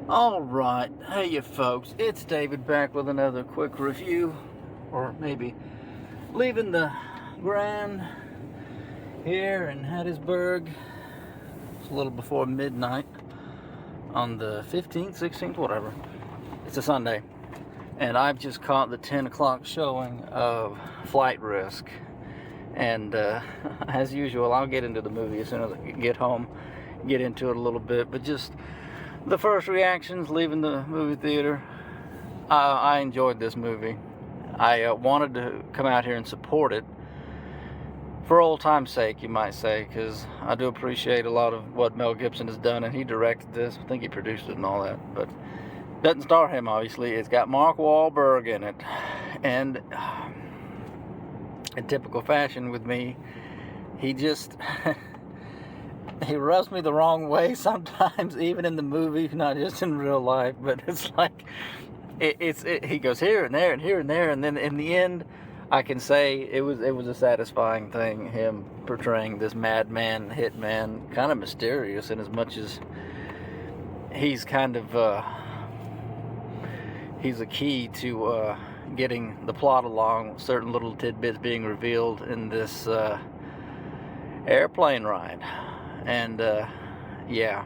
Alright, hey you folks, it's David back with another quick review, or maybe leaving the Grand here in Hattiesburg. It's a little before midnight on the 15th, 16th, whatever. It's a Sunday, and I've just caught the 10 o'clock showing of Flight Risk. And as usual, I'll get into the movie as soon as I get home, get into it a little bit, but just the first reactions leaving the movie theater. I enjoyed this movie. I wanted to come out here and support it for old time's sake, you might say, because I do appreciate a lot of what Mel Gibson has done, and he directed this. I think he produced it and all that, but doesn't star him, obviously. It's got Mark Wahlberg in it, and in typical fashion with me, he just he rubs me the wrong way sometimes, even in the movie, not just in real life. But it's like he goes here and there and here and there, and then in the end, I can say it was a satisfying thing, him portraying this madman hitman, kind of mysterious in as much as he's kind of he's a key to getting the plot along, certain little tidbits being revealed in this airplane ride. And yeah,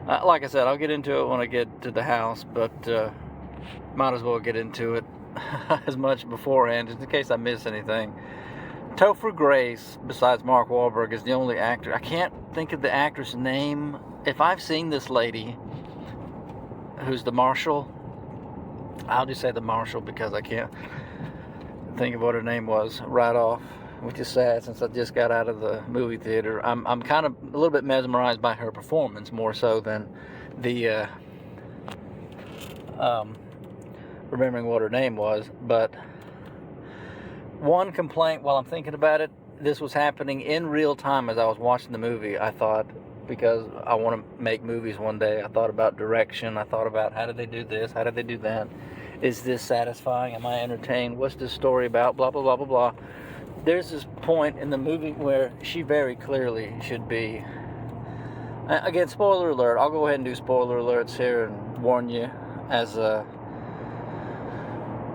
like I said, I'll get into it when I get to the house, but might as well get into it as much beforehand, just in case I miss anything. Topher Grace, besides Mark Wahlberg, is the only actor. I can't think of the actress name. If I've seen this lady, who's the marshal, I'll just say the marshal because I can't think of what her name was right off, which is sad since I just got out of the movie theater. I'm kind of a little bit mesmerized by her performance, more so than the remembering what her name was. But one complaint while I'm thinking about it, this was happening in real time as I was watching the movie. I thought, because I want to make movies one day, I thought about direction. I thought about, how did they do this? How did they do that? Is this satisfying? Am I entertained? What's this story about? Blah, blah, blah, blah, blah. There's this point in the movie where she very clearly should be. Again, spoiler alert. I'll go ahead and do spoiler alerts here and warn you as a.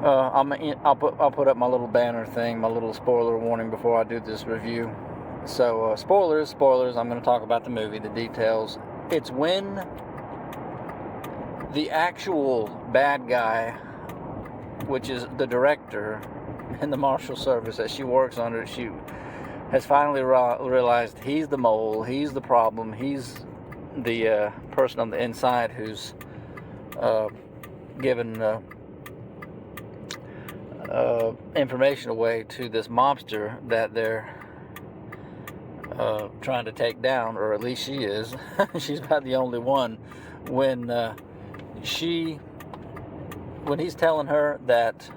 I'll put up my little banner thing, my little spoiler warning before I do this review. So spoilers. I'm going to talk about the movie, the details. It's when the actual bad guy, which is the director in the Marshal Service that she works under, she has finally realized he's the mole, he's the problem, he's the person on the inside who's given information away to this mobster that they're trying to take down, or at least she is. She's about the only one. When he's telling her that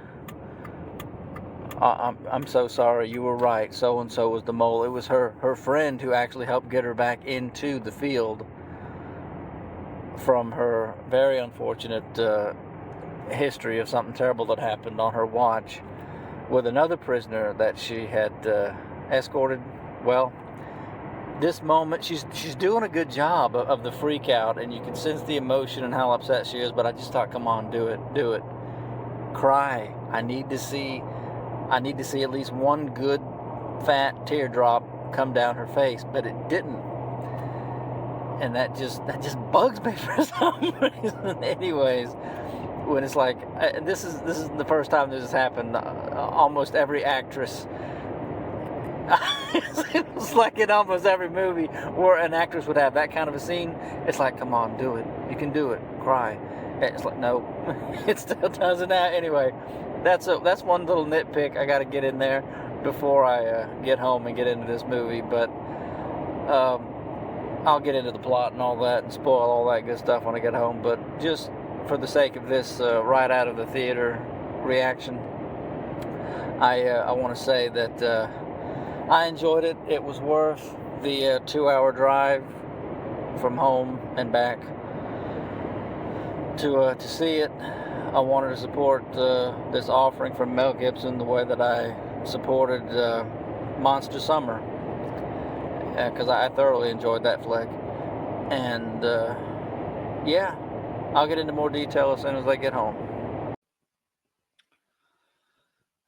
I'm so sorry, you were right, so and so was the mole. It was her friend who actually helped get her back into the field from her very unfortunate history of something terrible that happened on her watch with another prisoner that she had escorted. Well, this moment, she's doing a good job of the freak out, and you can sense the emotion and how upset she is. But I just thought, come on, do it, cry. I need to see at least one good fat teardrop come down her face, but it didn't, and that just bugs me for some reason. Anyways, when it's like this is the first time this has happened. Almost every actress. It's like in almost every movie where an actress would have that kind of a scene, it's like, come on, do it. You can do it. Cry. It's like, no, it still doesn't. Anyway, that's one little nitpick I got to get in there before I get home and get into this movie. But I'll get into the plot and all that and spoil all that good stuff when I get home. But just for the sake of this right out of the theater reaction, I want to say that I enjoyed it. It was worth the 2-hour drive from home and back to see it. I wanted to support this offering from Mel Gibson the way that I supported Monster Summer, because I thoroughly enjoyed that flick. And yeah, I'll get into more detail as soon as I get home.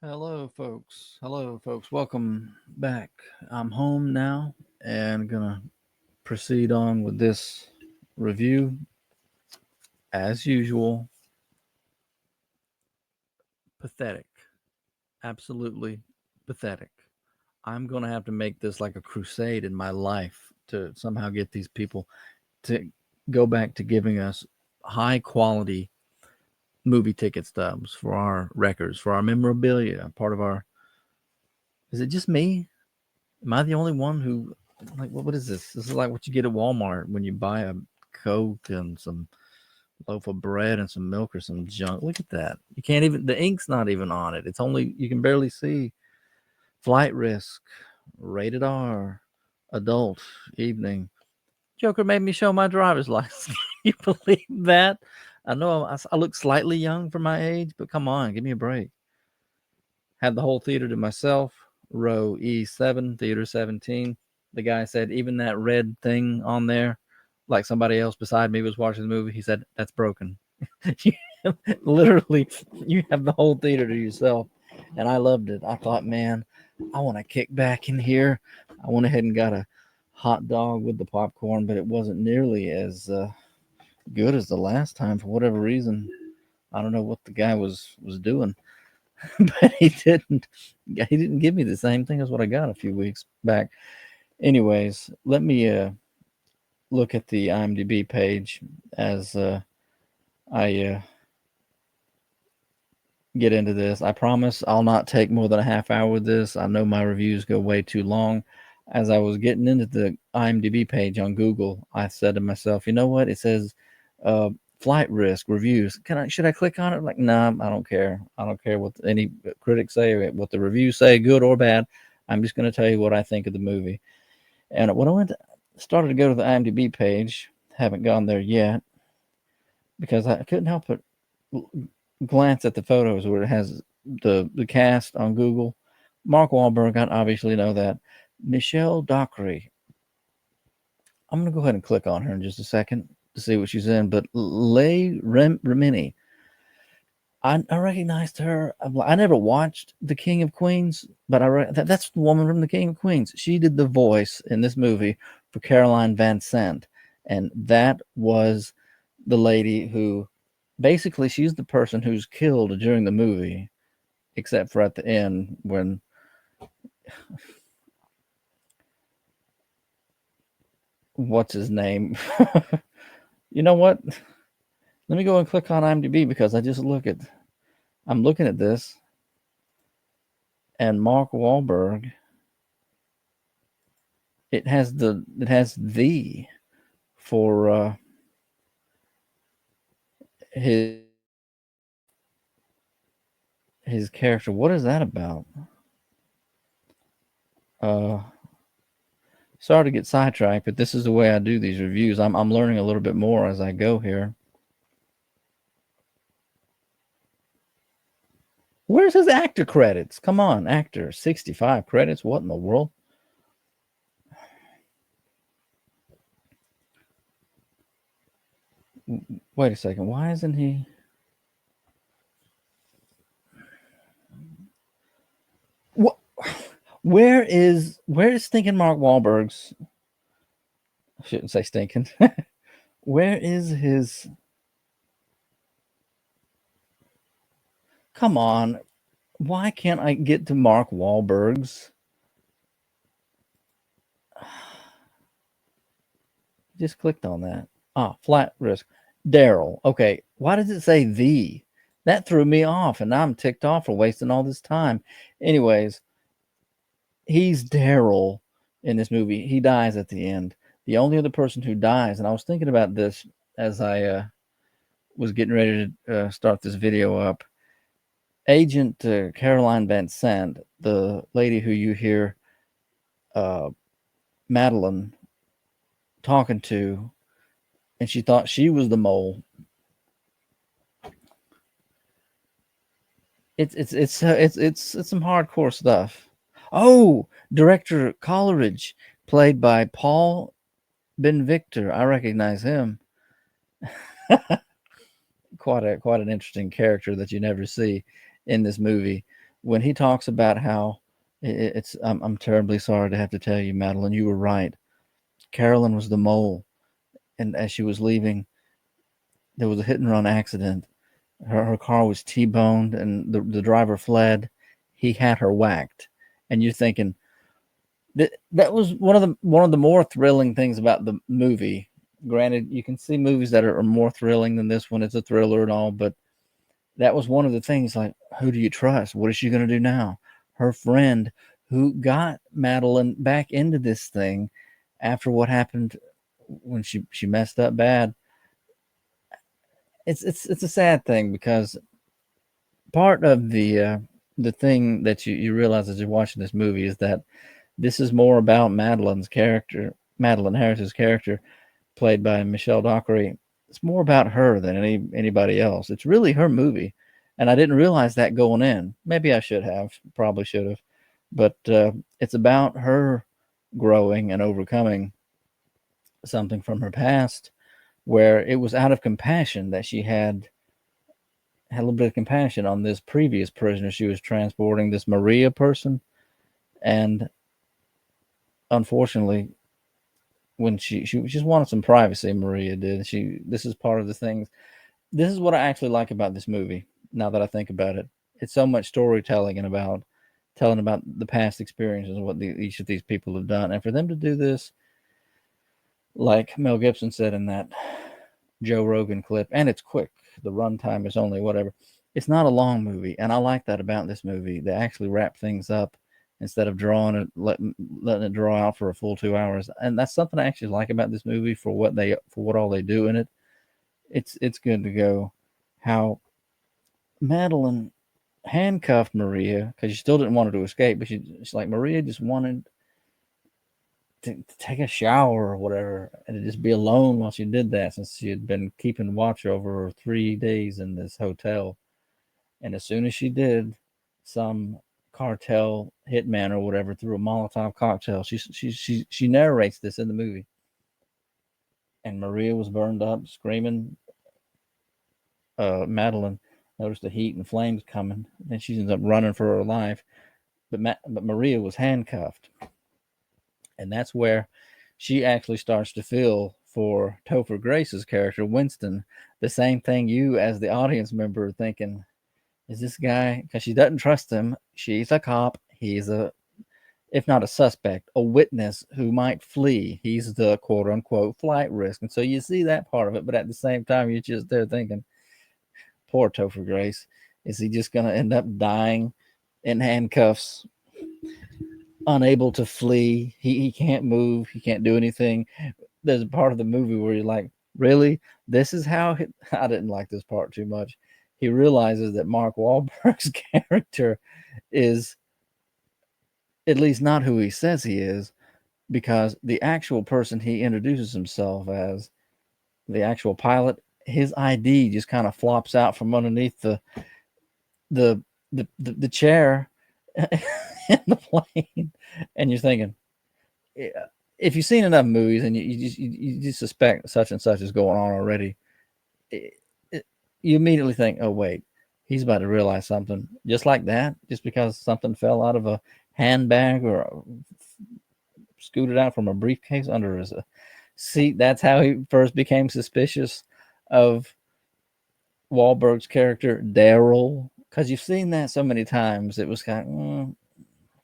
Hello, folks. Hello, folks. Welcome back. I'm home now and gonna proceed on with this review as usual. Pathetic. Absolutely pathetic. I'm gonna have to make this like a crusade in my life to somehow get these people to go back to giving us high quality movie ticket stubs for our records, for our memorabilia, part of our. Is it just me? Am I the only one who like what is this? This is like what you get at Walmart when you buy a Coke and some loaf of bread and some milk or some junk. Look at that. You can't even the ink's not even on it. It's only you can barely see. Flight risk, rated R, adult, evening. Joker made me show my driver's license. Can you believe that? I know I look slightly young for my age, but come on, give me a break. Had the whole theater to myself, row E7, theater 17. The guy said, even that red thing on there, like somebody else beside me was watching the movie, he said, that's broken. Literally, you have the whole theater to yourself. And I loved it. I thought, man, I want to kick back in here. I went ahead and got a hot dog with the popcorn, but it wasn't nearly as good as the last time for whatever reason. I don't know what the guy was doing, but he didn't give me the same thing as what I got a few weeks back. Anyways, let me look at the IMDb page as I get into this. I promise I'll not take more than a half hour with this. I know my reviews go way too long. As I was getting into the IMDb page on Google, I said to myself, you know what? It says flight risk reviews. Should I click on it? Like, nah, I don't care. I don't care what any critics say or what the reviews say, good or bad. I'm just going to tell you what I think of the movie. And when I started to go to the IMDb page, haven't gone there yet because I couldn't help but glance at the photos where it has the cast on Google. Mark Wahlberg, I obviously know that. Michelle Dockery. I'm going to go ahead and click on her in just a second to see what she's in. But Leigh Remini, I recognized her. I never watched The King of Queens, but that's the woman from The King of Queens. She did the voice in this movie for Caroline Van Sant. And that was the lady who basically she's the person who's killed during the movie, except for at the end when what's his name? You know what? Let me go and click on IMDb because I'm looking at this and Mark Wahlberg. It has the for his character. What is that about? Sorry to get sidetracked, but this is the way I do these reviews. I'm learning a little bit more as I go here. Where's his actor credits? Come on, actor, 65 credits. What in the world? Wait a second. Why isn't he? What? Where is stinking Mark Wahlberg's? I shouldn't say stinking. Where is his? Come on. Why can't I get to Mark Wahlberg's? Just clicked on that. Flat risk. Daryl. Okay. Why does it say the? That threw me off, and now I'm ticked off for wasting all this time. Anyways, he's Daryl in this movie. He dies at the end. The only other person who dies, and I was thinking about this as I was getting ready to start this video up. Agent Caroline Van Sant, the lady who you hear Madeline talking to, and she thought she was the mole. It's some hardcore stuff. Oh, director Coleridge, played by Paul Ben Victor. I recognize him. quite an interesting character that you never see in this movie. When he talks about how it's I'm terribly sorry to have to tell you, Madeline, you were right. Carolyn was the mole, and as she was leaving, there was a hit and run accident. Her car was T-boned, and the driver fled. He had her whacked, and you're thinking that was one of the more thrilling things about the movie. Granted, you can see movies that are more thrilling than this one. It's a thriller and all, but that was one of the things. Like, who do you trust? What is she going to do now? Her friend, who got Madeline back into this thing after what happened when she messed up bad. It's a sad thing, because part of the thing that you realize as you're watching this movie is that this is more about Madeline Harris's character, played by Michelle Dockery. It's more about her than anybody else. It's really her movie, and I didn't realize that going in. Maybe I should have, probably should have, but it's about her growing and overcoming something from her past, where it was out of compassion that she had a little bit of compassion on this previous prisoner she was transporting, this Maria person, and unfortunately, when she just wanted some privacy, Maria did. This is part of the things. This is what I actually like about this movie. Now that I think about it, it's so much storytelling and about telling about the past experiences and what each of these people have done, and for them to do this, like Mel Gibson said in that Joe Rogan clip, and it's quick. The runtime is only whatever. It's not a long movie, and I like that about this movie. They actually wrap things up instead of drawing it, letting it draw out for a full 2 hours. And that's something I actually like about this movie for what all they do in it. It's good to go. How Madeline handcuffed Maria because she still didn't want her to escape, but she's like, Maria just wanted to take a shower or whatever, and to just be alone while she did that, since she had been keeping watch over her 3 days in this hotel. And as soon as she did, some cartel hitman or whatever threw a Molotov cocktail. She narrates this in the movie, and Maria was burned up, screaming. Madeline noticed the heat and flames coming, and she ends up running for her life. But Maria was handcuffed, and that's where she actually starts to feel for Topher Grace's character Winston the same thing you as the audience member are thinking. Is this guy, because she doesn't trust him? She's a cop. He's if not a suspect, a witness who might flee. He's the quote unquote flight risk. And so you see that part of it, but at the same time, you're just there thinking, poor Topher Grace. Is he just going to end up dying in handcuffs, unable to flee? He can't move. He can't do anything. There's a part of the movie where you're like, really? This is how I didn't like this part too much. He realizes that Mark Wahlberg's character is at least not who he says he is, because the actual person he introduces himself as, the actual pilot, his ID just kind of flops out from underneath the the chair in the plane, and you're thinking, if you've seen enough movies and you just suspect such and such is going on already, you immediately think, oh wait, he's about to realize something, just like that, just because something fell out of a handbag or scooted out from a briefcase under his seat. That's how he first became suspicious of Wahlberg's character Daryl, because you've seen that so many times. It was kind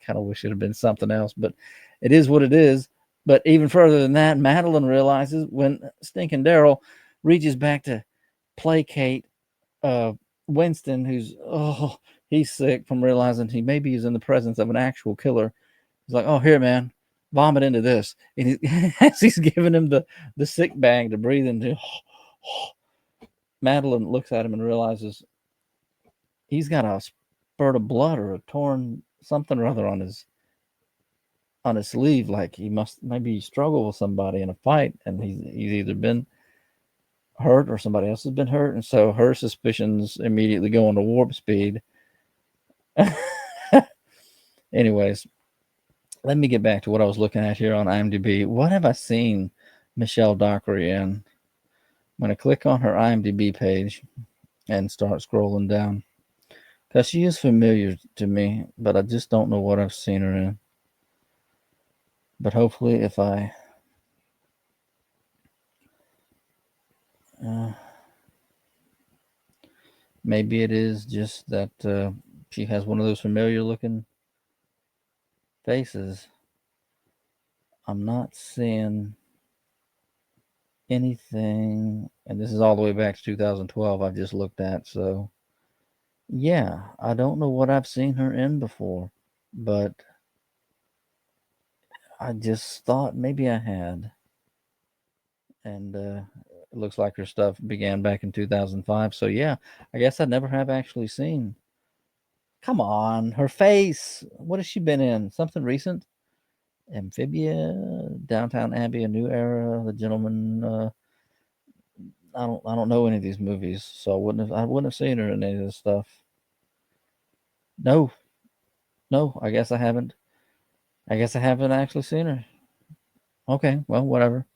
of wish it had been something else, but it is what it is. But even further than that, Madeline realizes when stinking Daryl reaches back to placate Winston, who's he's sick from realizing he maybe is in the presence of an actual killer. He's like, oh, here, man, vomit into this. And as he's giving him the sick bag to breathe into, Madeline looks at him and realizes he's got a spurt of blood or a torn something or other on his sleeve. Like he must maybe struggle with somebody in a fight, and he's either been hurt or somebody else has been hurt. And so her suspicions immediately go into warp speed. Anyways, let me get back to what I was looking at here on IMDb. What have I seen Michelle Dockery in? I'm going to click on her IMDb page. and start scrolling down. Because she is familiar to me, but I just don't know what I've seen her in. But hopefully, if I. Uh, Maybe it is just that she has one of those familiar looking faces. I'm not seeing anything, and this is all the way back to 2012 I've just looked at, so yeah, I don't know what I've seen her in before, but I just thought maybe I had. And it looks like her stuff began back in 2005, so yeah, I guess I never have actually seen. Come on, her face. What has she been in? Something recent? Amphibia, Downtown Abbey, A New Era, The Gentleman. I don't know any of these movies, so I wouldn't have seen her in any of this stuff. No, no, I guess I haven't. I guess I haven't actually seen her. Okay, well, whatever.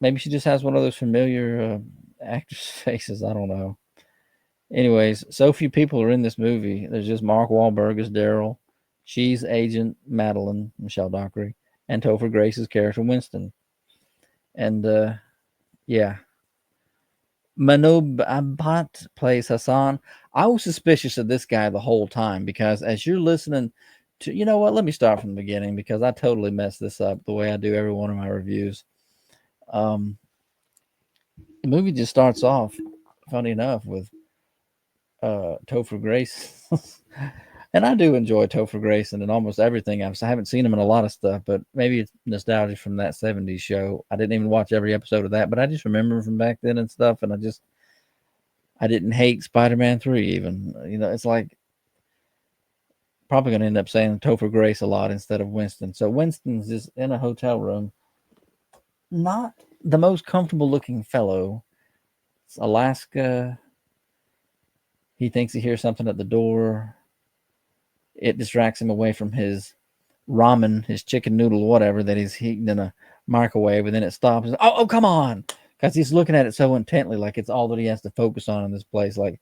Maybe she just has one of those familiar actors' faces. I don't know. Anyways, so few people are in this movie. There's just Mark Wahlberg as Daryl. She's Agent Madeline, Michelle Dockery, and Topher Grace's character Winston. And yeah, Manub Abbott plays Hassan. I was suspicious of this guy the whole time because as you're listening to, you know what? Let me start from the beginning because I totally messed this up the way I do every one of my reviews. Um, the movie just starts off, funny enough, with Topher Grace. And I do enjoy Topher Grayson and almost everything. I haven't seen him in a lot of stuff, but maybe it's nostalgia from that 70s show. I didn't even watch every episode of that, but I just remember him from back then and stuff. And I didn't hate Spider-Man 3 even. You know, it's like probably going to end up saying Topher Grace a lot instead of Winston. So Winston's just in a hotel room, not the most comfortable looking fellow. It's Alaska. He thinks he hears something at the door. It distracts him away from his ramen, his chicken noodle, whatever that he's heating in a microwave, and then it stops. Oh, come on! Because he's looking at it so intently, like it's all that he has to focus on in this place. Like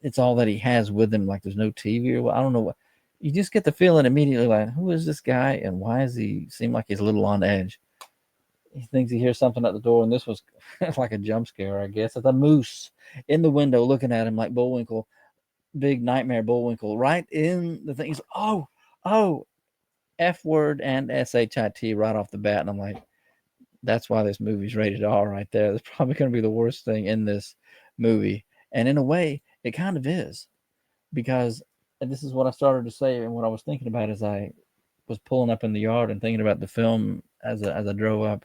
it's all that he has with him. Like there's no TV or I don't know what. You just get the feeling immediately, like who is this guy and why does he seem like he's a little on edge? He thinks he hears something at the door, and this was like a jump scare, I guess. It's a moose in the window looking at him like Bullwinkle, big nightmare Bullwinkle, right in the thing. He's oh, F word and shit right off the bat, and I'm like, that's why this movie's rated R right there. That's probably going to be the worst thing in this movie, and in a way, it kind of is because, and this is what I started to say, and what I was thinking about as I was pulling up in the yard and thinking about the film as I drove up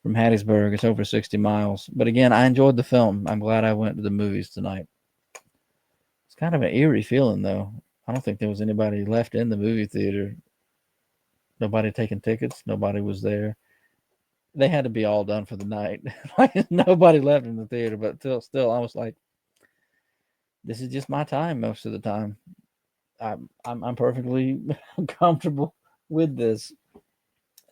from Hattiesburg. It's over 60 miles, but again, I enjoyed the film. I'm glad I went to the movies tonight. It's kind of an eerie feeling though. I don't think there was anybody left in the movie theater. Nobody taking tickets. Nobody was there. They had to be all done for the night. Like nobody left in the theater, but still, I was like, this is just my time most of the time. I'm perfectly comfortable with this.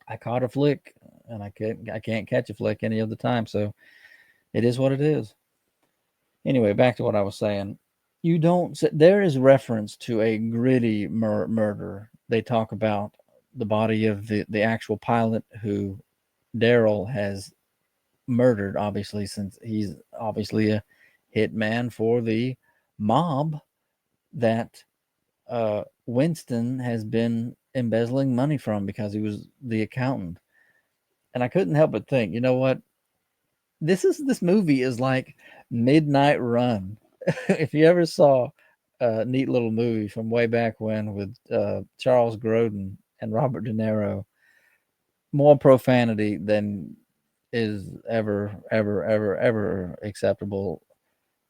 I caught a flick, and I can't catch a flick any other time. So it is what it is. Anyway, back to what I was saying. You don't. There is reference to a gritty murder. They talk about the body of the actual pilot who Daryl has murdered, obviously, since he's obviously a hitman for the mob that Winston has been embezzling money from because he was the accountant. And I couldn't help but think, you know what? This movie is like Midnight Run. If you ever saw a neat little movie from way back when with Charles Grodin and Robert De Niro, more profanity than is ever acceptable.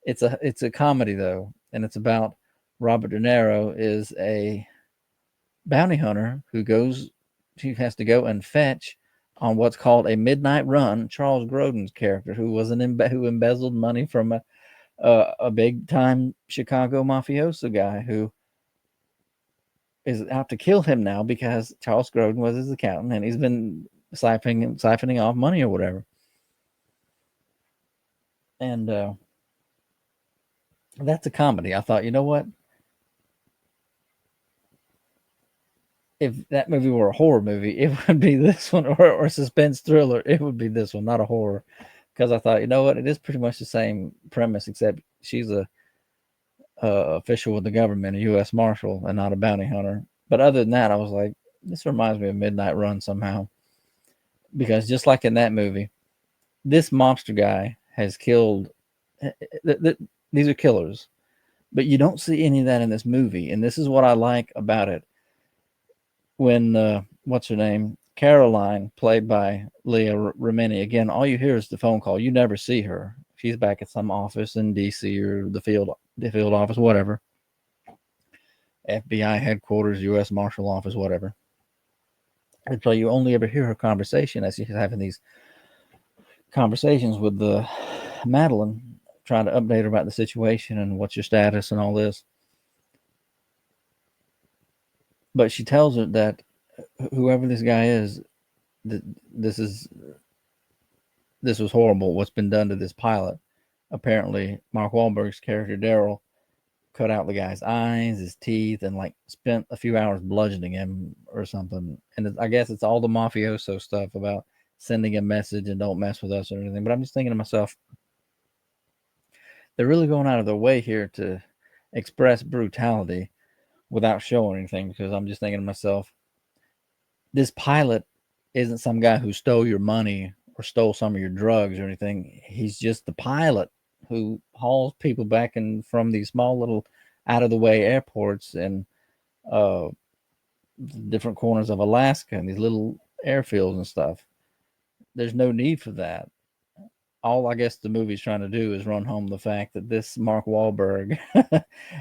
It's a comedy though, and it's about Robert De Niro is a bounty hunter who has to go and fetch on what's called a midnight run. Charles Grodin's character, who embezzled money from a big time Chicago mafioso guy who is out to kill him now because Charles Grodin was his accountant and he's been siphoning off money or whatever. And That's a comedy. I thought, you know what? If that movie were a horror movie, it would be this one, or a suspense thriller. It would be this one, not a horror. Because I thought, you know what? It is pretty much the same premise, except she's a official with the government, a U.S. Marshal, and not a bounty hunter. But other than that, I was like, this reminds me of Midnight Run somehow. Because just like in that movie, this mobster guy has killed. These are killers, but you don't see any of that in this movie, and this is what I like about it. When what's her name, Caroline, played by Leah Remini, again, all you hear is the phone call. You never see her. She's back at some office in D.C. or the field office, whatever, FBI headquarters, U.S. Marshal Office, whatever. And so you only ever hear her conversation as she's having these conversations with the Madeline, trying to update her about the situation and what's your status and all this. But she tells her that whoever this guy is, this is this was horrible. What's been done to this pilot? Apparently, Mark Wahlberg's character Daryl cut out the guy's eyes, his teeth, and like spent a few hours bludgeoning him or something. And I guess it's all the mafioso stuff about sending a message and don't mess with us or anything. But I'm just thinking to myself, they're really going out of their way here to express brutality without showing anything. Because I'm just thinking to myself, this pilot isn't some guy who stole your money or stole some of your drugs or anything. He's just the pilot who hauls people back and from these small little out of the way airports and uh, different corners of Alaska and these little airfields and stuff. There's no need for that. All I guess the movie's trying to do is run home the fact that this Mark Wahlberg,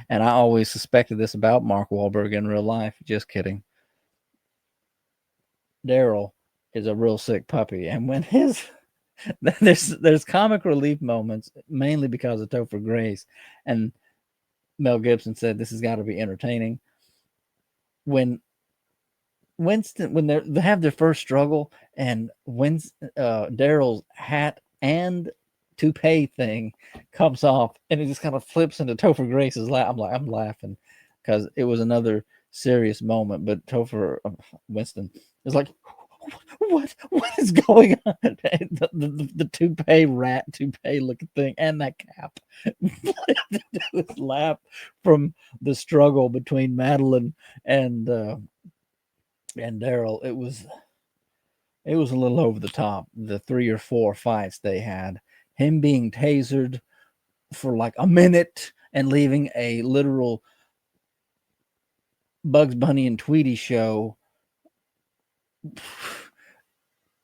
and I always suspected this about Mark Wahlberg in real life. Just kidding. Daryl is a real sick puppy, and when his there's comic relief moments mainly because of Topher Grace, and Mel Gibson said this has got to be entertaining. When Winston, when they have their first struggle, and when Daryl's hat and toupee thing comes off, and it just kind of flips into Topher Grace's lap. I'm laughing because it was another serious moment. But Topher Winston is like, what is going on? The toupee looking thing, and that cap. Laugh from the struggle between Madeline and Daryl. It was a little over the top. The 3 or 4 fights they had, him being tasered for like a minute and leaving a literal Bugs Bunny and Tweety show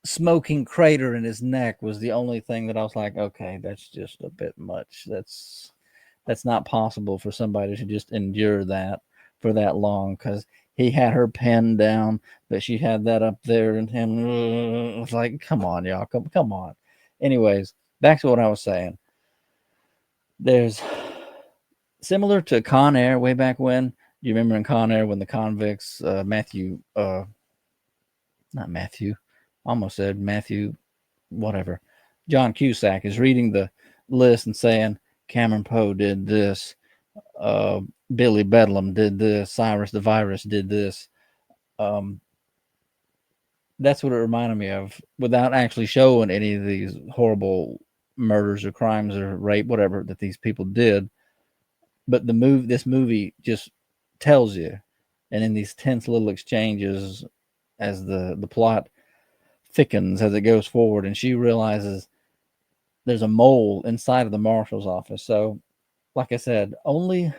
smoking crater in his neck was the only thing that I was like, okay, that's just a bit much. That's not possible for somebody to just endure that for that long, because he had her pinned down, but she had that up there, and him it was like, come on, y'all, come on. Anyways, back to what I was saying. There's similar to Con Air way back when. You remember in Con Air when the convicts, not Matthew, almost said Matthew, whatever. John Cusack is reading the list and saying Cameron Poe did this, Billy Bedlam did this, Cyrus the Virus did this. Um, that's what it reminded me of, without actually showing any of these horrible murders or crimes or rape, whatever that these people did. But this movie just tells you, and in these tense little exchanges, as the plot thickens as it goes forward, and she realizes there's a mole inside of the marshal's office. So, like I said, only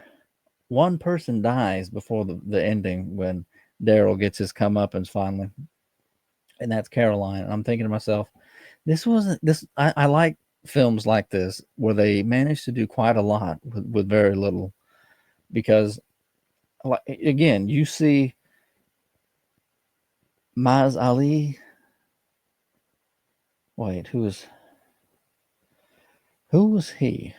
one person dies before the ending when Daryl gets his comeuppance finally, and that's Caroline. And I'm thinking to myself, this wasn't this. I like films like this where they manage to do quite a lot with very little, because again, you see Maz Ali. Wait, who was he?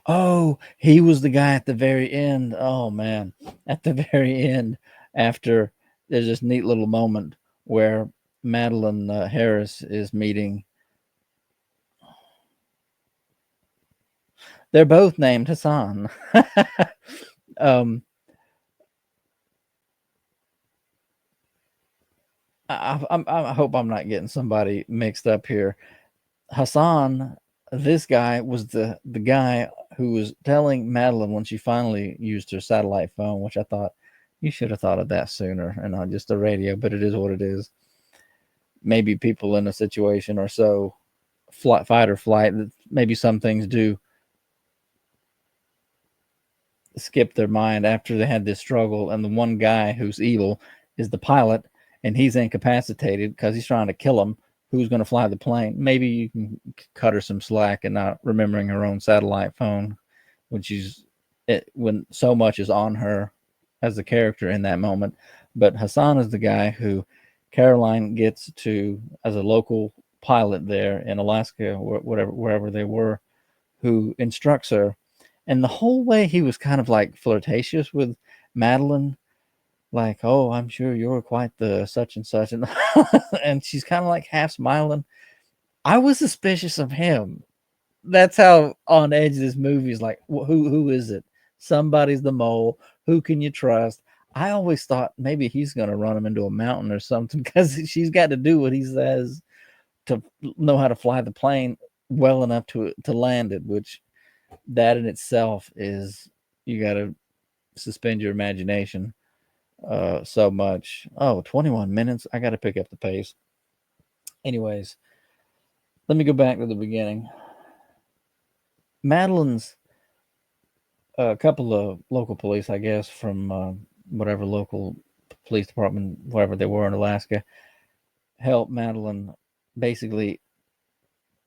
Oh, he was the guy at the very end. Oh man, at the very end, after there's this neat little moment where Madeline Harris is meeting They're both named Hassan. um, I hope I'm not getting somebody mixed up here. Hassan, this guy was the guy who was telling Madeline when she finally used her satellite phone, which I thought you should have thought of that sooner and not just the radio, but it is what it is. Maybe people in a situation or so fight or flight, maybe some things do skip their mind after they had this struggle, and the one guy who's evil is the pilot, and he's incapacitated because he's trying to kill him. Who's going to fly the plane? Maybe you can cut her some slack and not remembering her own satellite phone when when so much is on her as the character in that moment. But Hassan is the guy who Caroline gets to as a local pilot there in Alaska, whatever wherever they were, who instructs her. And the whole way he was kind of like flirtatious with Madeline, like, "Oh, I'm sure you're quite the such and such," and and she's kind of like half smiling. I was suspicious of him. That's how on edge this movie is. Like, who is it? Somebody's the mole. Who can you trust? I always thought maybe he's gonna run him into a mountain or something because she's got to do what he says to know how to fly the plane well enough to land it, which that in itself is, you got to suspend your imagination so much. Oh, 21 minutes. I got to pick up the pace. Anyways, let me go back to the beginning. Madeline's a couple of local police, I guess, from whatever local police department, wherever they were in Alaska, help Madeline basically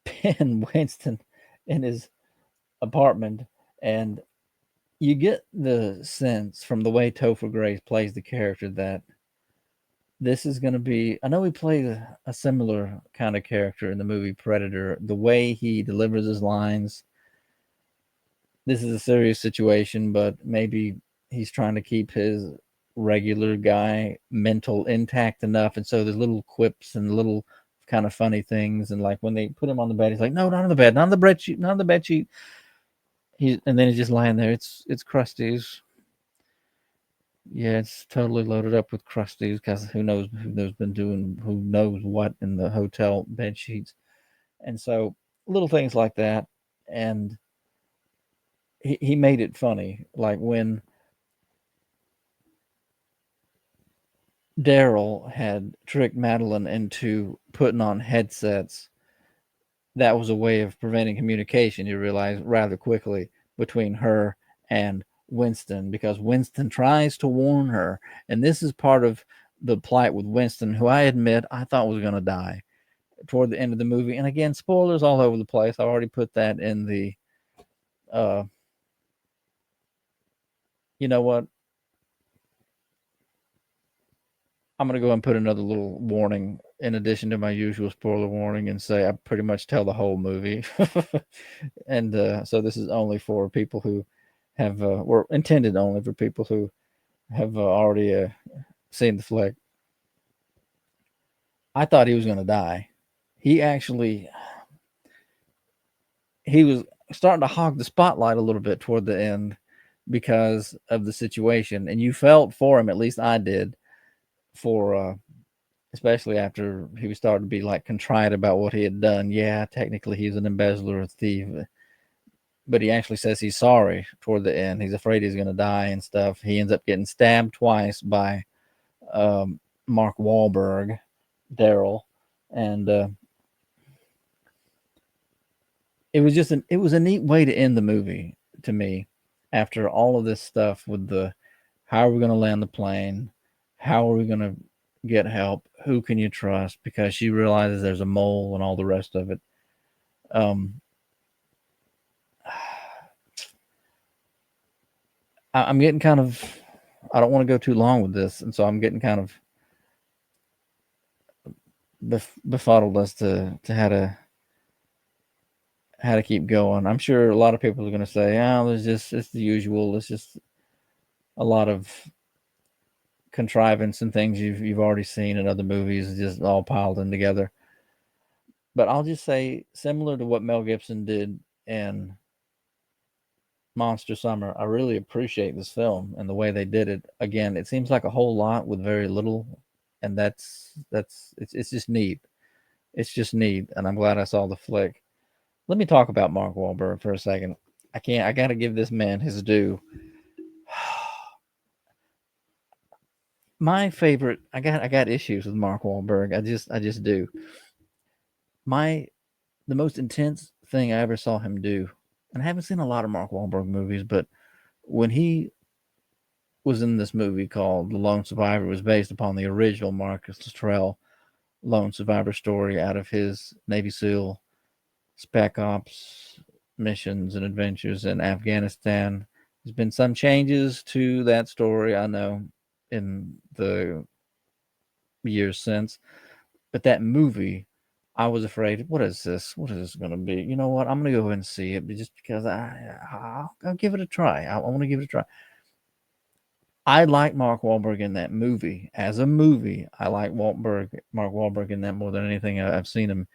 pin Winston in his apartment. And you get the sense from the way Topher Grace plays the character that this is going to be. I know he played a similar kind of character in the movie Predator. The way he delivers his lines, this is a serious situation, but maybe he's trying to keep his regular guy mental intact enough. And so there's little quips and little kind of funny things. And like when they put him on the bed, he's like, "No, not on the bed, not on the bed sheet, not on the bed sheet." And then he's just lying there. It's Krusty's. Yeah, it's totally loaded up with Krusties because who knows been doing who knows what in the hotel bed sheets, and so little things like that, and he made it funny, like when Daryl had tricked Madeline into putting on headsets. That was a way of preventing communication. You realize rather quickly between her and Winston, because Winston tries to warn her, and this is part of the plight with Winston, who I admit I thought was going to die toward the end of the movie. And again, spoilers all over the place. I already put that in the. Uh, you know what? I'm going to go and put another little warning in addition to my usual spoiler warning and say I pretty much tell the whole movie. And so this is only for people who have, or intended only for people who have already seen the flick. I thought he was going to die. He actually, he was starting to hog the spotlight a little bit toward the end because of the situation. And you felt for him, at least I did, for especially after he was starting to be like contrite about what he had done. Yeah, technically he's an embezzler, a thief, but he actually says he's sorry toward the end. He's afraid he's going to die and stuff. He ends up getting stabbed twice by Mark Wahlberg, Daryl, and it was a neat way to end the movie to me. After all of this stuff with the how are we going to land the plane, how are we going to get help, who can you trust, because she realizes there's a mole and all the rest of it. Um, I'm getting kind of, I don't want to go too long with this, and so I'm getting kind of befuddled as to how to keep going. I'm sure a lot of people are going to say, "Oh, there's just it's the usual. It's just a lot of contrivance and things you've already seen in other movies, just all piled in together." But I'll just say, similar to what Mel Gibson did in Monster Summer. I really appreciate this film and the way they did it. Again, it seems like a whole lot with very little, and it's just neat. It's just neat, and I'm glad I saw the flick. Let me talk about Mark Wahlberg for a second. I can't. I got to give this man his due. My favorite. I got issues with Mark Wahlberg. I just do. My the most intense thing I ever saw him do, and I haven't seen a lot of Mark Wahlberg movies, but when he was in this movie called The Lone Survivor, it was based upon the original Marcus Luttrell Lone Survivor story out of his Navy SEAL Spec Ops missions and adventures in Afghanistan. There's been some changes to that story, I know, in the years since. But that movie, I was afraid, what is this? What is this going to be? You know what? I'm going to go ahead and see it just because I'll give it a try. I want to give it a try. I like Mark Wahlberg in that movie. As a movie, I like Mark Wahlberg in that more than anything I've seen him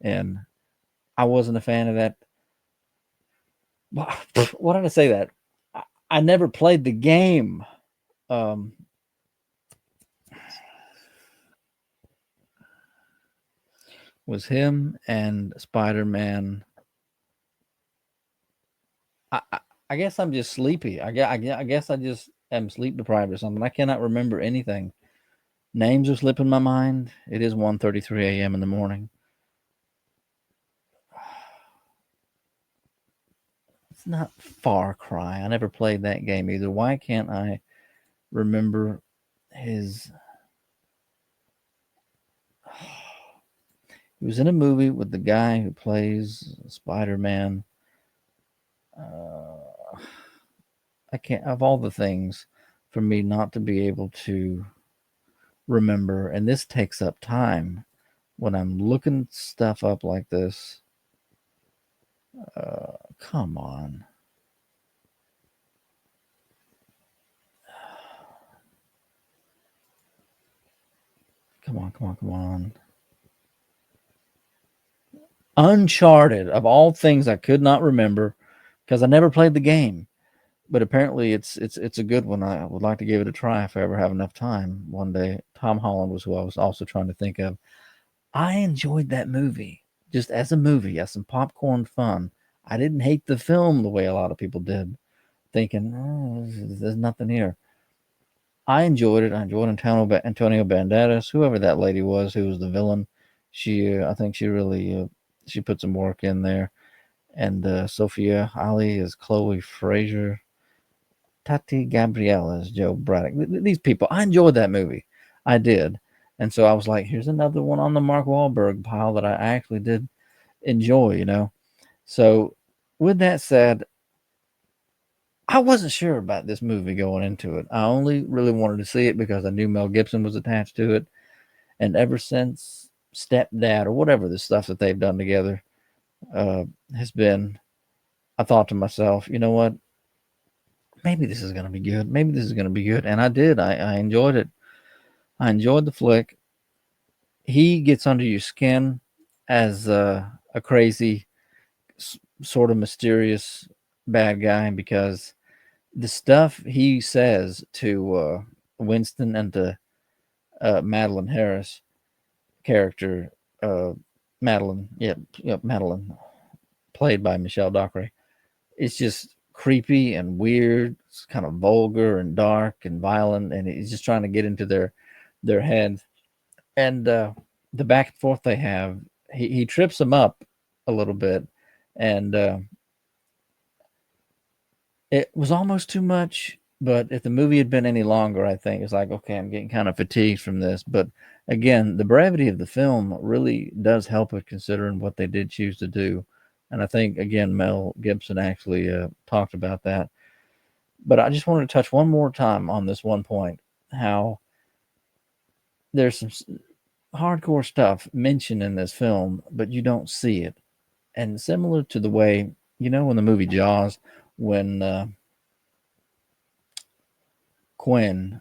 in. I wasn't a fan of that. Why did I say that? I never played the game. Um, was him and Spider Man. I, I I guess I'm just sleepy. I guess I just am sleep deprived or something. I cannot remember anything. Names are slipping my mind. It is 1:33 a.m. in the morning. It's not Far Cry. I never played that game either. Why can't I remember his? He was in a movie with the guy who plays Spider Man. Uh, I can't, of all the things for me not to be able to remember, and this takes up time when I'm looking stuff up like this. Come on. Come on, come on, come on. Uncharted, of all things I could not remember because I never played the game. But apparently it's a good one. I would like to give it a try if I ever have enough time one day. Tom Holland was who I was also trying to think of. I enjoyed that movie just as a movie, as some popcorn fun. I didn't hate the film the way a lot of people did, thinking, oh, there's nothing here. I enjoyed it. I enjoyed Antonio Banderas, whoever that lady was who was the villain. I think she really, she put some work in there. And Sophia Ali is Chloe Fraser. Tati Gabrielle as Joe Braddock. These people, I enjoyed that movie. I did. And so I was like, here's another one on the Mark Wahlberg pile that I actually did enjoy. So, with that said, I wasn't sure about this movie going into it. I only really wanted to see it because I knew Mel Gibson was attached to it. And ever since Stepdad or whatever the stuff that they've done together uh, has been, I thought to myself, you know what? Maybe this is going to be good. Maybe this is going to be good. And I did. I enjoyed it. I enjoyed the flick. He gets under your skin as a crazy, sort of mysterious bad guy because the stuff he says to Winston and to Madeline Harris character, uh, Madeline, yep, Madeline, played by Michelle Dockery. It's just creepy and weird. It's kind of vulgar and dark and violent, and he's just trying to get into their heads. And the back and forth they have, he trips them up a little bit, and it was almost too much. But if the movie had been any longer, I think it's like, okay, I'm getting kind of fatigued from this. But again, the brevity of the film really does help it considering what they did choose to do. And I think again, Mel Gibson actually talked about that. But I just wanted to touch one more time on this one point, how there's some hardcore stuff mentioned in this film, but you don't see it. And similar to the way, in the movie Jaws, when Quinn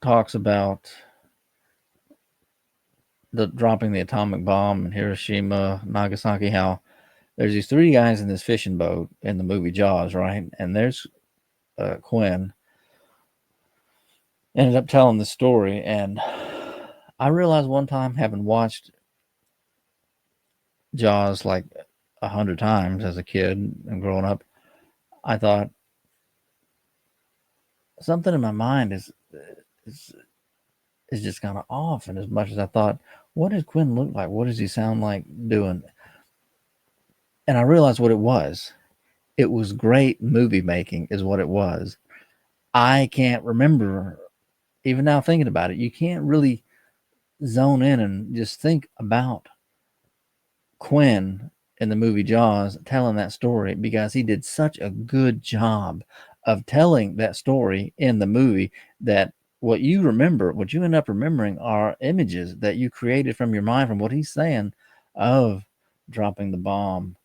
talks about the dropping the atomic bomb in Hiroshima, Nagasaki, how there's these three guys in this fishing boat in the movie Jaws, right? And there's Quinn ended up telling the story, and I realized one time, having watched Jaws like 100 times as a kid and growing up, I thought something in my mind is, is just kind of off. And as much as I thought, what does Quinn look like? What does he sound like doing? And I realized what it was. It was great movie making, is what it was. I can't remember, even now thinking about it, you can't really zone in and just think about Quinn in the movie Jaws telling that story, because he did such a good job of telling that story in the movie that what you remember, what you end up remembering, are images that you created from your mind from what he's saying of dropping the bomb.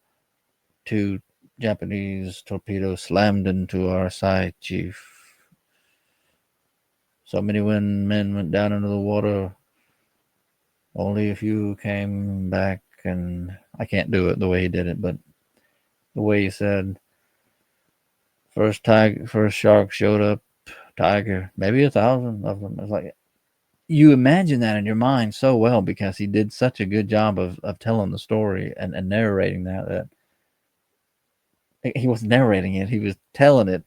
Two Japanese torpedoes slammed into our side, Chief. So many men went down into the water. Only a few came back, and I can't do it the way he did it, but the way he said, first shark showed up, tiger, maybe 1,000 of them. It's like you imagine that in your mind so well, because he did such a good job of telling the story and narrating that he wasn't narrating it, he was telling it,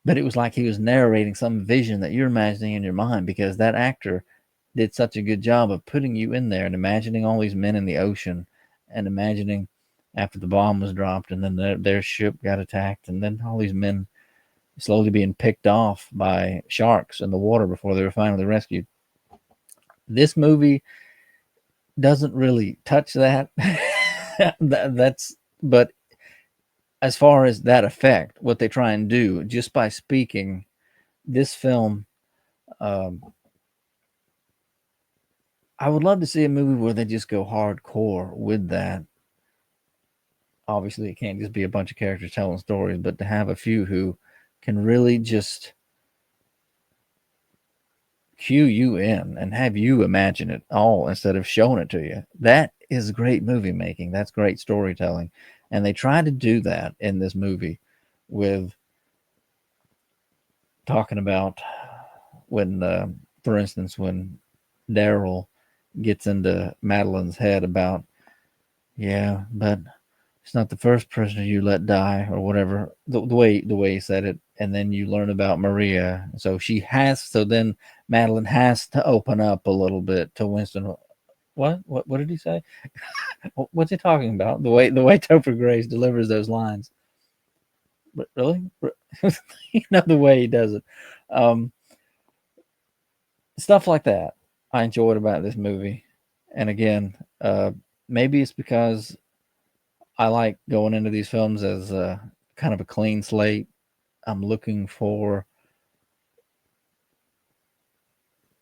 but it was like he was narrating some vision that you're imagining in your mind, because that actor did such a good job of putting you in there and imagining all these men in the ocean, and imagining after the bomb was dropped and then their ship got attacked, and then all these men slowly being picked off by sharks in the water before they were finally rescued. This movie doesn't really touch that. That's but as far as that effect, what they try and do just by speaking, this film, um, I would love to see a movie where they just go hardcore with that. Obviously, it can't just be a bunch of characters telling stories, but to have a few who can really just cue you in and have you imagine it all instead of showing it to you. That is great movie making. That's great storytelling. And they try to do that in this movie with talking about when, for instance, when Daryl gets into Madeline's head about, yeah, but it's not the first person you let die or whatever, the way he said it. And then you learn about Maria. So then Madeline has to open up a little bit to Winston. What did he say? What's he talking about? The way Topher Grace delivers those lines. Really? The way he does it. Um, Stuff like that I enjoyed about this movie. And again, maybe it's because I like going into these films as kind of a clean slate. I'm looking for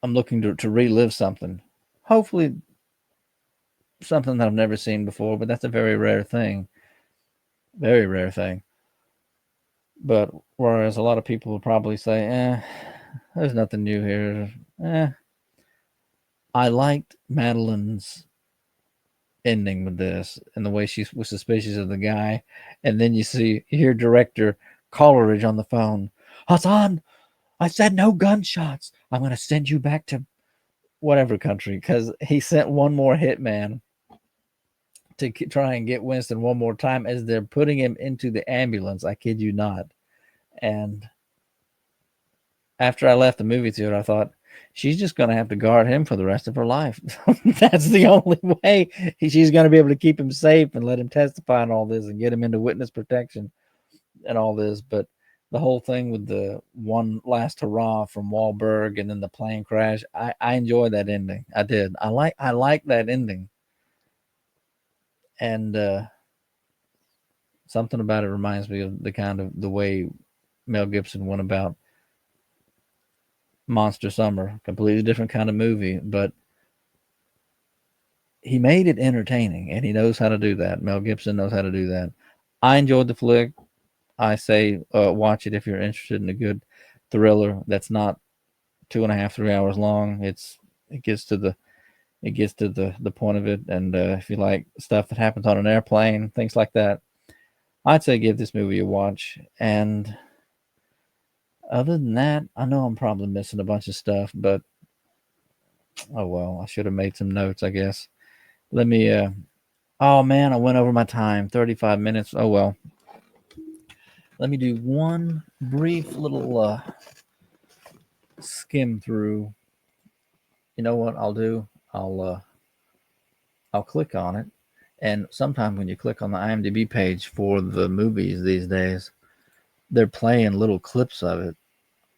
I'm looking to relive something. Hopefully something that I've never seen before, but that's a very rare thing. Very rare thing. But whereas a lot of people will probably say, there's nothing new here. I liked Madeline's ending with this, and the way she was suspicious of the guy. And then you hear director Coleridge on the phone. Hassan, I said no gunshots. I'm going to send you back to whatever country, because he sent one more hitman to try and get Winston one more time as they're putting him into the ambulance. I kid you not. And after I left the movie theater, I thought, she's just going to have to guard him for the rest of her life. That's the only way she's going to be able to keep him safe and let him testify and all this and get him into witness protection and all this. But the whole thing with the one last hurrah from Wahlberg and then the plane crash, I enjoyed that ending. I did. I like that ending. And something about it reminds me of the way Mel Gibson went about Monster Summer. Completely different kind of movie, but he made it entertaining, and he knows how to do that. Mel Gibson knows how to do that. I enjoyed the flick. I say watch it if you're interested in a good thriller that's not 2.5, 3 hours long. It gets to the it gets to the point of it. And if you like stuff that happens on an airplane, things like that, I'd say give this movie a watch. And other than that, I know I'm probably missing a bunch of stuff, but oh well, I should have made some notes, I guess. Let me oh man, I went over my time, 35 minutes. Oh well. Let me do one brief little skim through. You know what I'll do? I'll I'll click on it. And sometimes when you click on the IMDb page for the movies these days, they're playing little clips of it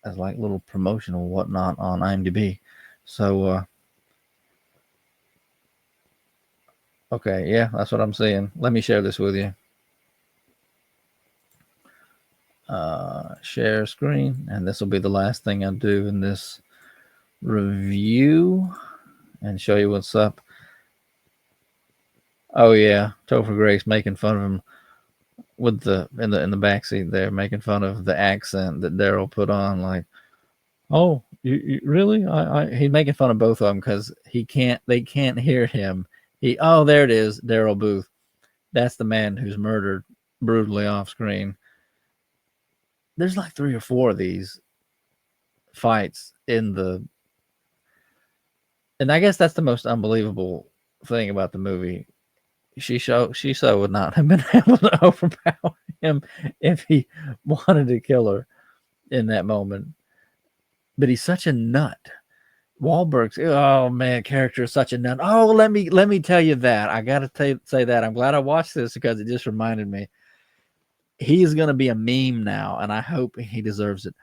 as like little promotional whatnot on IMDb. So okay, yeah, that's what I'm seeing. Let me share this with you. Share screen, and this will be the last thing I do in this review, and show you what's up. Oh yeah, Topher Grace making fun of him with the in the backseat there, making fun of the accent that Daryl put on. Like, oh, you really? He's making fun of both of them because they can't hear him. Oh, there it is, Daryl Booth. That's the man who's murdered brutally off screen. There's like 3 or 4 of these fights in the, and I guess that's the most unbelievable thing about the movie. She so would not have been able to overpower him if he wanted to kill her in that moment. But he's such a nut. Wahlberg's character is such a nut. Oh, let me tell you that. I gotta say that. I'm glad I watched this because it just reminded me. He is gonna be a meme now, and I hope he deserves it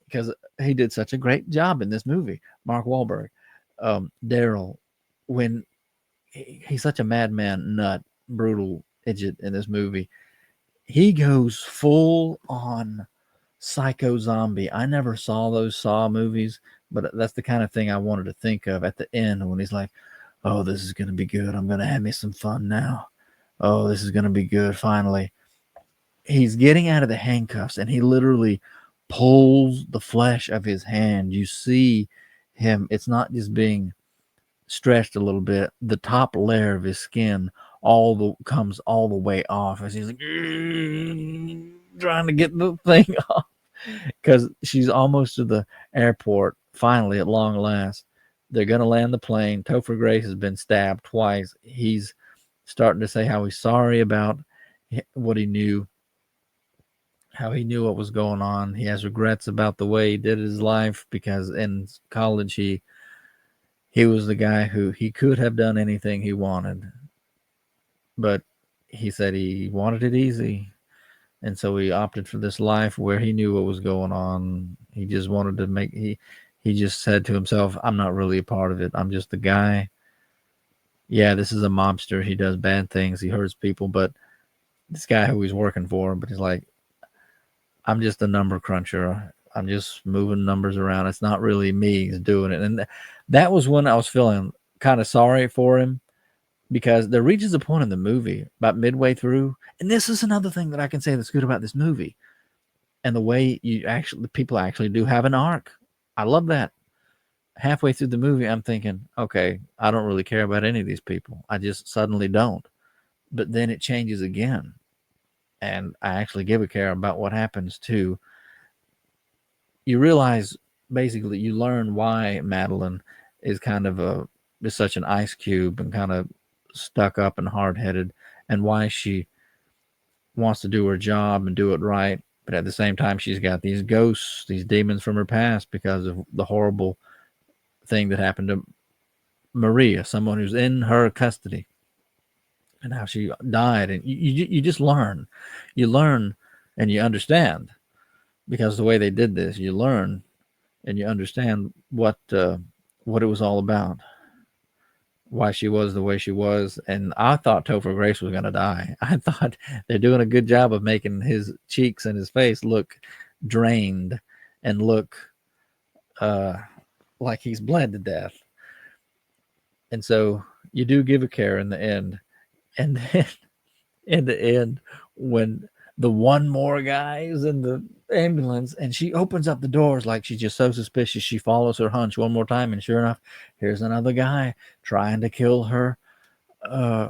because he did such a great job in this movie. Mark Wahlberg, Daryl, when he's such a madman, nut, brutal idiot in this movie. He goes full on psycho zombie. I never saw those Saw movies, but that's the kind of thing I wanted to think of at the end when he's like, "Oh, this is gonna be good. I'm gonna have me some fun now. Oh, this is gonna be good. Finally." He's getting out of the handcuffs, and he literally pulls the flesh of his hand. You see him. It's not just being stretched a little bit. The top layer of his skin comes all the way off as he's like trying to get the thing off because she's almost to the airport. Finally, at long last, they're gonna land the plane. Topher Grace has been stabbed twice. He's starting to say how he's sorry about what he knew, how he knew what was going on. He has regrets about the way he did his life because in college he was the guy who he could have done anything he wanted, but he said he wanted it easy. And so he opted for this life where he knew what was going on. He just wanted to he just said to himself, I'm not really a part of it. I'm just the guy. Yeah, this is a mobster. He does bad things. He hurts people, but this guy who he's working for, but he's like, I'm just a number cruncher. I'm just moving numbers around. It's not really me who's doing it. And that was when I was feeling kind of sorry for him because there reaches a point in the movie about midway through. And this is another thing that I can say that's good about this movie. And the way the people actually do have an arc. I love that. Halfway through the movie, I'm thinking, okay, I don't really care about any of these people. I just suddenly don't. But then it changes again. And I actually give a care about what happens to. You realize basically you learn why Madeline is is such an ice cube and kind of stuck up and hard headed, and why she wants to do her job and do it right, but at the same time she's got these ghosts, these demons from her past because of the horrible thing that happened to Maria, someone who's in her custody, and how she died. And you just learn, and you understand because the way they did this, you learn and you understand what it was all about, why she was the way she was. And I thought Topher Grace was going to die. I thought they're doing a good job of making his cheeks and his face look drained and look like he's bled to death. And so you do give a care in the end. And then in the end, when the one more guy is in the ambulance, and she opens up the doors like she's just so suspicious. She follows her hunch one more time, and sure enough, here's another guy trying to kill uh,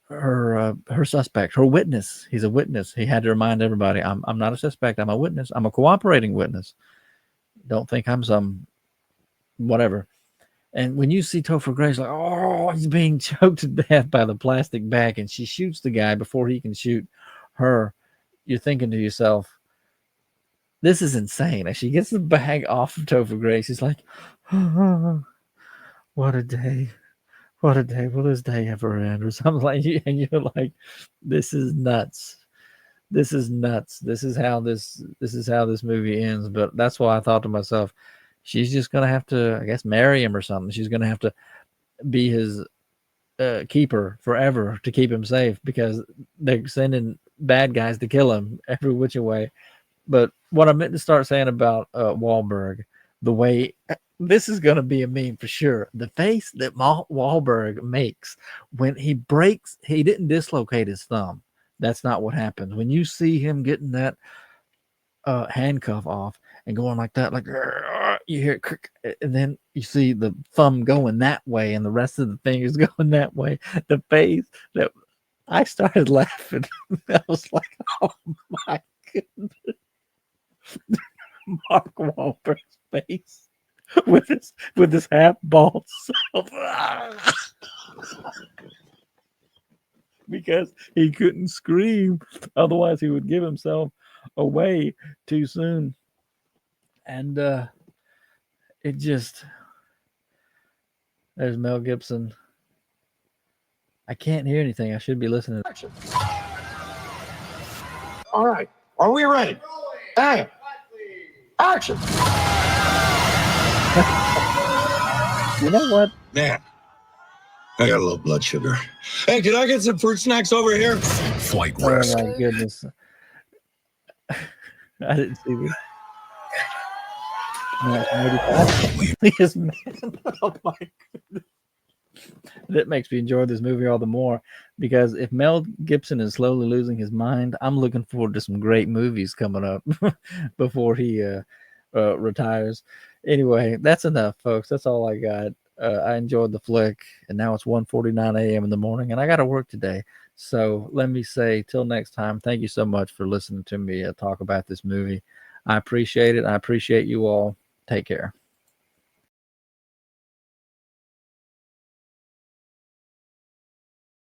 her suspect, her witness. He's a witness. He had to remind everybody, I'm not a suspect. I'm a witness. I'm a cooperating witness. Don't think I'm some whatever. And when you see Topher Grace, like, oh, he's being choked to death by the plastic bag, and she shoots the guy before he can shoot her, you're thinking to yourself, this is insane. As she gets the bag off of Topher Grace, she's like, oh, what a day. What a day. Will this day ever end? Or something like you, and you're like, this is nuts. This is nuts. This is how this movie ends. But that's why I thought to myself, she's just gonna have to, I guess, marry him or something. She's gonna have to be his keeper forever to keep him safe because they're sending bad guys to kill him every which way. But what I meant to start saying about Wahlberg, the way this is going to be a meme for sure. The face that Wahlberg makes when he breaks, he didn't dislocate his thumb. That's not what happens. When you see him getting that handcuff off and going like that, like you hear it, and then you see the thumb going that way and the rest of the fingers going that way. The face that I started laughing. I was like, oh my goodness. Mark Wahlberg's face with his half bald self. Because he couldn't scream, otherwise he would give himself away too soon. And it just, there's Mel Gibson. I can't hear anything. I should be listening. All right, are we ready? Hey, action! You know what? Man, I got a low blood sugar. Hey, can I get some fruit snacks over here? Flight risk. Oh my goodness. I didn't see this. 1985. Yes, man. Oh my goodness. That makes me enjoy this movie all the more because if Mel Gibson is slowly losing his mind, I'm looking forward to some great movies coming up before he retires. Anyway, that's enough, folks. That's all I got. I enjoyed the flick, and now it's 1:49 a.m. in the morning, and I got to work today. So let me say, till next time, thank you so much for listening to me talk about this movie. I appreciate it. I appreciate you all. Take care.